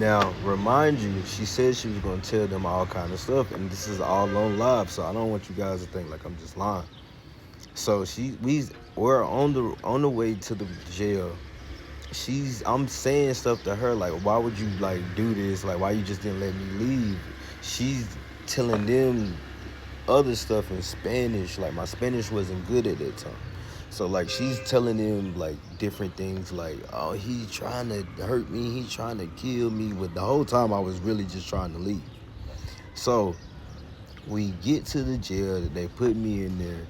Now, remind you, she said she was gonna tell them all kind of stuff, and this is all on live, so I don't want you guys to think like I'm just lying. So we're on the way to the jail. I'm saying stuff to her like, why would you like do this? Like, why you just didn't let me leave? She's telling them other stuff in Spanish. Like, my Spanish wasn't good at that time. So like she's telling them like different things like, oh, he's trying to hurt me, he's trying to kill me. But the whole time I was really just trying to leave. So we get to the jail, they put me in there,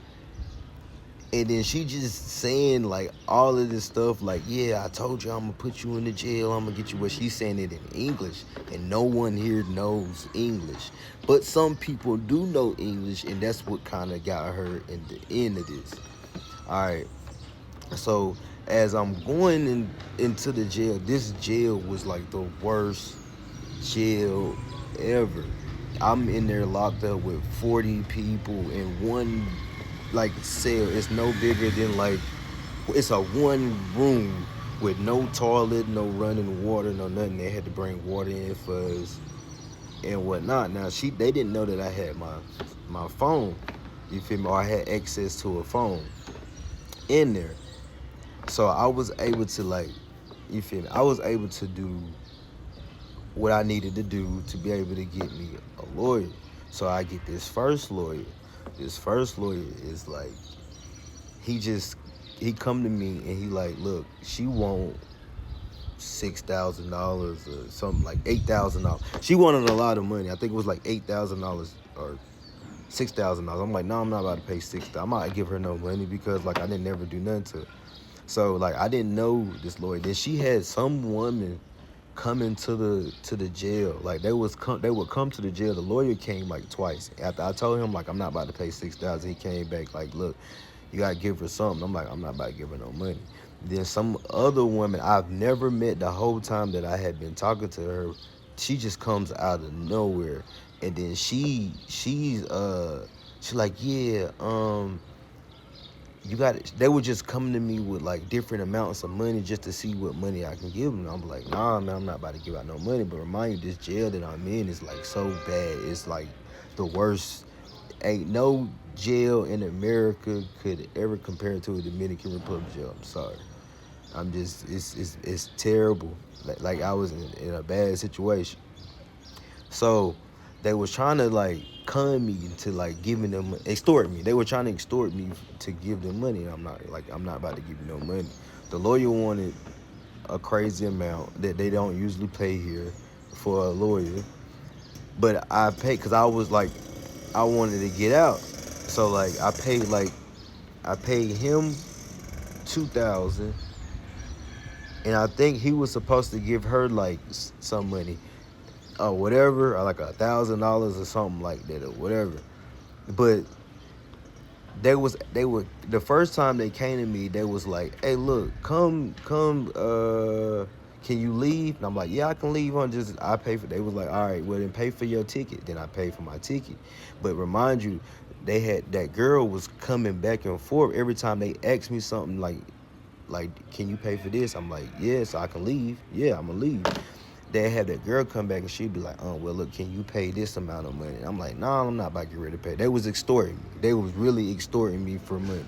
and then she just saying like all of this stuff like, yeah, I told you I'm gonna put you in the jail, I'm gonna get you. But she's saying it in English, and no one here knows English, but some people do know English, and that's what kind of got her in the end of this. All right, so as I'm going into the jail, this jail was like the worst jail ever. I'm in there locked up with 40 people in one like cell. It's no bigger than like, it's a one room with no toilet, no running water, no nothing. They had to bring water in for us and whatnot. Now they didn't know that I had my phone. You feel me? Or I had access to a phone in there. So I was able to like, you feel me? I was able to do what I needed to do to be able to get me a lawyer. So I get this first lawyer. This first lawyer is like, he just he come to me and he like, look, she want $6,000 or something, like $8,000. She wanted a lot of money. I think it was like $8,000 or $6,000. I'm like, no, I'm not about to pay $6,000. I'm not gonna give her no money because like I didn't never do nothing to her. So like I didn't know this lawyer. Then she had some woman coming to the jail. Like they would come to the jail. The lawyer came like twice. After I told him like I'm not about to pay $6,000, he came back like, look, you gotta give her something. I'm like, I'm not about to give her no money. Then some other woman I've never met the whole time that I had been talking to her, she just comes out of nowhere, and then she's like, yeah, you got it. They were just coming to me with like different amounts of money just to see what money I can give them. I'm like, nah, man, I'm not about to give out no money. But remind you, this jail that I'm in is like so bad. It's like the worst. Ain't no jail in America could ever compare to a Dominican Republic jail. I'm sorry. I'm just, it's terrible. Like I was in a bad situation. So they was trying to like con me into like giving them, extort me. They were trying to extort me to give them money. I'm not about to give you no money. The lawyer wanted a crazy amount that they don't usually pay here for a lawyer, but I paid because I was like, I wanted to get out. So like I paid him 2,000, and I think he was supposed to give her like some money or whatever, or like $1,000 or something like that or whatever. But they were the first time they came to me, they was like, hey, look, come, can you leave? And I'm like, yeah, I can leave on just, I pay for. They was like, all right, well then pay for your ticket. Then I paid for my ticket. But remind you, they had, that girl was coming back and forth every time they asked me something like, can you pay for this? I'm like, yeah, so I can leave. Yeah, I'm gonna leave. They had that girl come back and she'd be like, oh, well, look, can you pay this amount of money? I'm like, nah, I'm not about to get ready to pay. They was extorting me. They was really extorting me for money.